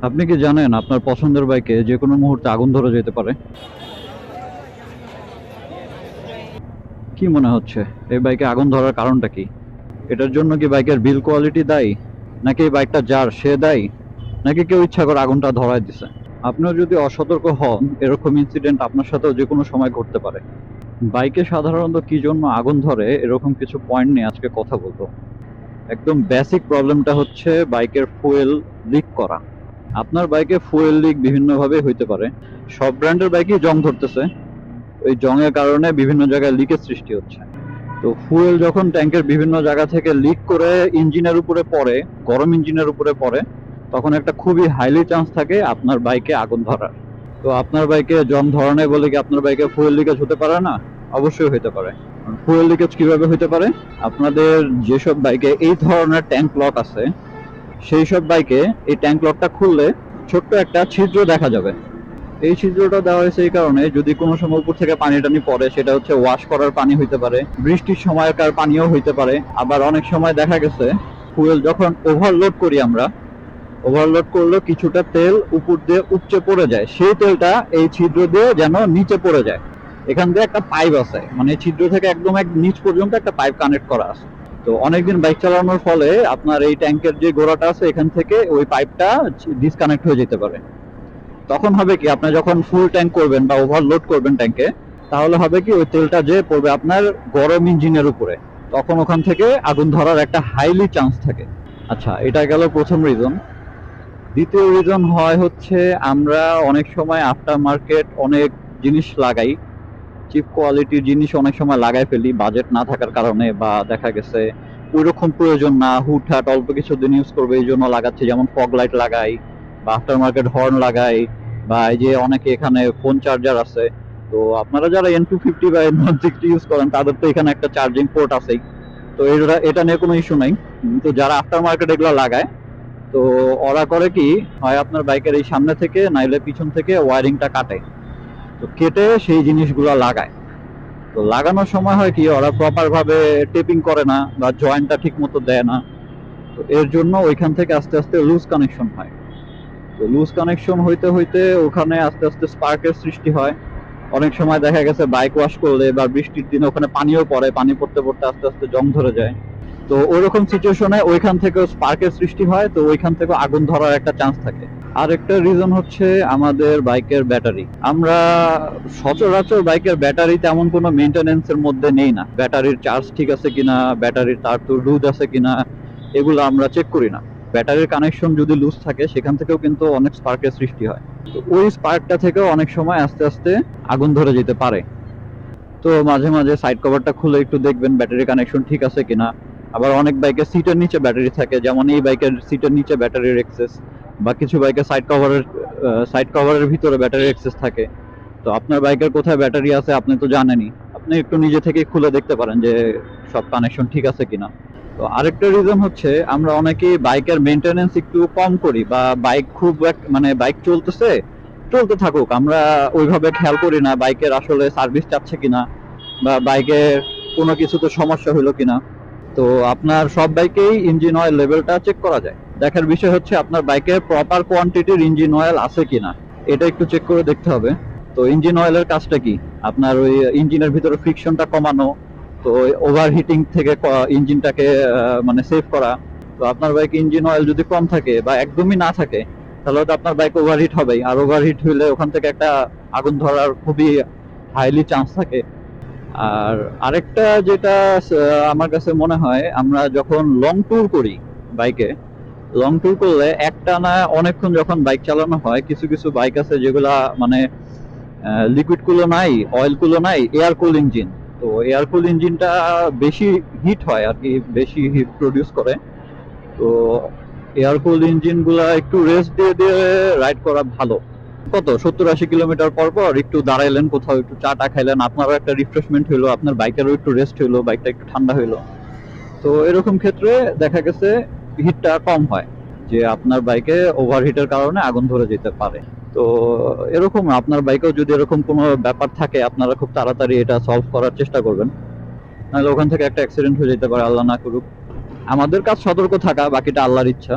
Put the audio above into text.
আপনি কি জানেন আপনার পছন্দের বাইকে যে কোনো মুহূর্তে আগুন ধরে যেতে পারে? কি মনে হচ্ছে এই বাইকে আগুন ধরার কারণটা কি? এটার জন্য কি বাইকের বিল কোয়ালিটি দায়ী, নাকি এই বাইকটা যার সে দায়ী, নাকি কেউ ইচ্ছা করে আগুনটা ধরায় দিছে? আপনিও যদি অসতর্ক হন, এরকম ইনসিডেন্ট আপনার সাথেও যে কোনো সময় ঘটতে পারে। বাইকে সাধারণত কি জন্য আগুন ধরে এরকম কিছু পয়েন্ট নিয়ে আজকে কথা বলবো। একদম বেসিক প্রবলেমটা হচ্ছে বাইকের ফুয়েল লিক করা। আপনার বাইকে ফুয়েল লিক বিভিন্নভাবে হইতে পারে। সব ব্র্যান্ডের বাইকই জং ধরতেছে। ওই জংয়ের কারণে বিভিন্ন জায়গায় লিকের সৃষ্টি হচ্ছে। তো ফুয়েল যখন ট্যাঙ্কের বিভিন্ন জায়গা থেকে লিক করে ইঞ্জিনের উপরে পড়ে, গরম ইঞ্জিনের উপরে পড়ে, তখন একটা খুবই হাইলি চান্স থাকে আপনার বাইকে আগুন ধরার। তো আপনার বাইকে জং ধরনে বলে কি আপনার বাইকে ফুয়েল লিকেজ হতে পারে না? অবশ্যই হতে পারে। ফুয়েল লিকেজ কিভাবে হতে পারে? আপনাদের যেসব বাইকে এই ধরনের ট্যাঙ্ক লক আছে, সেই সব বাইকে এই ট্যাঙ্ক লকটা খুললে ছোট্ট একটা ছিদ্র দেখা যাবে। এই ছিদ্রটা দেওয়া হয়েছে এই কারণে, যদি কোনো সময় উপর থেকে পানি টানি পড়ে, সেটা হচ্ছে ওয়াশ করার পানি হইতে পারে, বৃষ্টির সময়কার পানিও হইতে পারে। আবার অনেক সময় দেখা গেছে ফুয়েল যখন ওভারলোড করি আমরা, ওভারলোড করলে কিছুটা তেল উপর দিয়ে উপচে পড়ে যায়, সেই তেলটা এই ছিদ্র দিয়ে যেন নিচে পড়ে যায়। এখান দিয়ে একটা পাইপ আছে, মানে ছিদ্র থেকে একদম এক নিচ পর্যন্ত একটা পাইপ কানেক্ট করা আছে। তো অনেকদিন বাইক চালানোর ফলে আপনার এই ট্যাঙ্কের যে গোড়াটা আছে এখান থেকে ওই পাইপটা ডিসকানেক্ট হয়ে যেতে পারে। তখন হবে কি, আপনি যখন ফুল ট্যাঙ্ক করবেন বা ওভারলোড করবেন ট্যাঙ্কে, তাহলে হবে কি ওই তেলটা যে পড়বে আপনার গরম ইঞ্জিনের উপরে, তখন ওখান থেকে আগুন ধরার একটা হাইলি চান্স থাকে। আচ্ছা, এটা গেল প্রথম রিজন। দ্বিতীয় রিজন হয় হচ্ছে আমরা অনেক সময় আফটার মার্কেট অনেক জিনিস লাগাই, চিপ কোয়ালিটির জিনিস অনেক সময় লাগাই ফেলি বাজেট না থাকার কারণে, বা দেখা গেছে ওইরকম প্রয়োজন না, হুটহাট অল্প কিছুদিন ইউজ করবে এই জন্য লাগাচ্ছি, যেমন ফগ লাইট লাগাই বা আফটার মার্কেট হর্ন লাগাই, বা এই যে অনেকে এখানে ফোন চার্জার আছে। তো আপনারা যারা N250 বা N160 ইউজ করেন তাদের তো এখানে একটা চার্জিং পোর্ট আছেই। তো এটা এটা নিয়ে কোনো ইস্যু নাই। তো যারা আফটার মার্কেট এগুলো লাগায়, তো ওরা করে কি, হয় আপনার বাইকের এই সামনে থেকে নাইলে পিছন থেকে ওয়ারিংটা কাটে, তো কেটে সেই জিনিসগুলো লাগায়। তো লাগানোর সময় হয় কি, ওরা প্রপার ভাবে টেপিং করে না বা জয়েন্টটা ঠিক মতো দেয় না। তো এর জন্য ওইখান থেকে আস্তে আস্তে লুজ কানেকশন হয়। তো লুজ কানেকশন হইতে হইতে ওখানে আস্তে আস্তে স্পার্কের সৃষ্টি হয়। অনেক সময় দেখা গেছে বাইক ওয়াশ করলে বা বৃষ্টির দিনে ওখানে পানিও পড়ে, পানি পড়তে পড়তে আস্তে আস্তে জং ধরে যায়। তো ওইরকম সিচুয়েশনে ওইখান থেকেও স্পার্কের সৃষ্টি হয়, তো ওইখান থেকে আগুন ধরার একটা চান্স থাকে। আর একটা রিজন হচ্ছে আমাদের বাইকের ব্যাটারি। আমরা সচরাচর বাইকের ব্যাটারি তেমন কোনো মেনটেনেন্সের মধ্যে নেই না, ব্যাটারির চার্জ ঠিক আছে কিনা, ব্যাটারির তার তো লুজ আছে কিনা, এগুলো আমরা চেক করি না। ব্যাটারির কানেকশন যদি লুজ থাকে সেখান থেকেও কিন্তু অনেক স্পার্কের সৃষ্টি হয়। তো ওই স্পার্কটা থেকেও অনেক সময় আস্তে আস্তে আগুন ধরে যেতে পারে। তো মাঝে মাঝে সাইড কভারটা খুলে একটু দেখবেন ব্যাটারি কানেকশন ঠিক আছে কিনা। আবার অনেক বাইকের সিটের নিচে ব্যাটারি থাকে, যেমন এই বাইকের সিটের নিচে ব্যাটারির এক্সেস, বা কিছু বাইকের সাইড কভারের ভিতরে ব্যাটারির এক্সেস থাকে। তো আপনার বাইকের কোথায় ব্যাটারি আছে আপনি তো জানেনই, আপনি একটু নিজে থেকে খুলে দেখতে পারেন যে সব কানেকশন ঠিক আছে কিনা। তো আরেকটা রিজন হচ্ছে আমরা অনেকেই বাইকের মেনটেনেন্স একটু কম করি, বা বাইক খুব মানে বাইক চলতেছে, চলতে থাকুক, আমরা ওইভাবে খেয়াল করি না বাইকের আসলে সার্ভিস চাচ্ছে কিনা, বা বাইকের কোনো কিছুতে সমস্যা হলো কিনা। তো আপনার সব বাইকেই ইঞ্জিন অয়েল লেভেলটা চেক করা যায়। দেখার বিষয় হচ্ছে আপনার বাইকে প্রপার কোয়ান্টিটির ইঞ্জিন অয়েল আছে কিনা, এটা একটু চেক করে দেখতে হবে। তো ইঞ্জিন অয়েলের কাজটা কি, আপনার ওই ইঞ্জিনের ভিতরে ফ্রিকশনটা কমানো, তো ওভারহিটিং থেকে ইঞ্জিনটাকে মানে সেভ করা। তো আপনার বাইকে ইঞ্জিন অয়েল যদি কম থাকে বা একদমই না থাকে, তাহলে তো আপনার বাইক ওভারহিট হবেই, আর ওভারহিট হইলে ওখান থেকে একটা আগুন ধরার খুবই হাইলি চান্স থাকে। আর আরেকটা যেটা আমার কাছে মনে হয়, আমরা যখন লং ট্যুর করি বাইকে, লং ট্যুর করলে একটানা অনেকক্ষণ যখন বাইক চালানো হয়, কিছু কিছু বাইক আছে যেগুলা মানে লিকুইড কুলও নাই, অয়েল কুলও নাই, এয়ার কুল ইঞ্জিন। তো এয়ার কুল ইঞ্জিনটা বেশি হিট হয় আর কি, বেশি হিট প্রডিউস করে। তো এয়ার কুল ইঞ্জিন গুলা একটু রেস্ট দিয়ে দিয়ে রাইড করা ভালো। কত 70-80 কিলোমিটার পর পর একটু দাঁড়াইলেন কোথাও, একটু চা টা খাইলেন, আপনারও একটা রিফ্রেশমেন্ট হইলো, আপনার বাইকেরও একটু রেস্ট হইলো, বাইকটা একটু ঠান্ডা হইলো। তো এরকম ক্ষেত্রে দেখা গেছে হিটটা কম হয়, যে আপনার বাইকে ওভারহিটের কারণে আগুন ধরে যেতে পারে। তো এরকম আপনার বাইকেও যদি এরকম কোনো ব্যাপার থাকে, আপনারা খুব তাড়াতাড়ি এটা সলভ করার চেষ্টা করবেন, নাহলে ওখান থেকে একটা অ্যাক্সিডেন্ট হয়ে যেতে পারে, আল্লাহ না করুক। আমাদের কাজ সতর্ক থাকা, বাকিটা আল্লাহর ইচ্ছা।